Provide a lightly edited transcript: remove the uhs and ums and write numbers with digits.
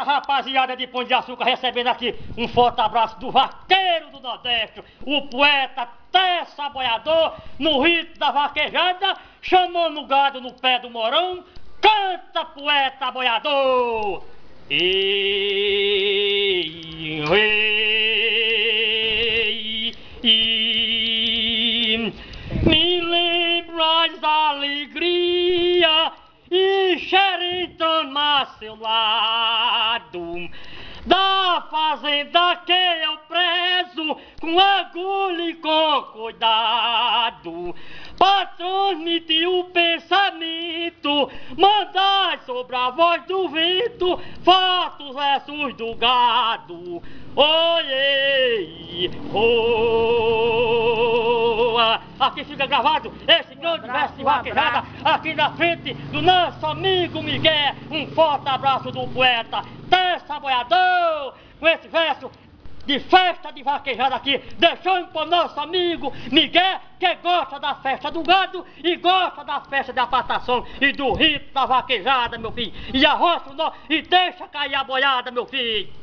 essa rapaziada de Pão de Açúcar recebendo aqui um forte abraço do vaqueiro do Nordeste, o poeta Tessa Boiador, no rito da vaquejada, chamando o gado no pé do morão. Canta, poeta boiador! Me lembras da alegria e xeretona a seu lado, da fazenda que eu prezo com agulha e com cuidado, pra transmitir o pensamento, mandar sobre a voz do vento, fatos versos do gado. Oiê, oa. Aqui fica gravado esse grande verso de vaquejada, aqui na frente do nosso amigo Miguel. Um forte abraço do poeta Tessa Boiador, com esse verso de festa de vaquejada aqui, deixando para o nosso amigo Miguel, que gosta da festa do gado e gosta da festa da apartação e do rito da vaquejada, meu filho. E arrocha o nó e deixa cair a boiada, meu filho.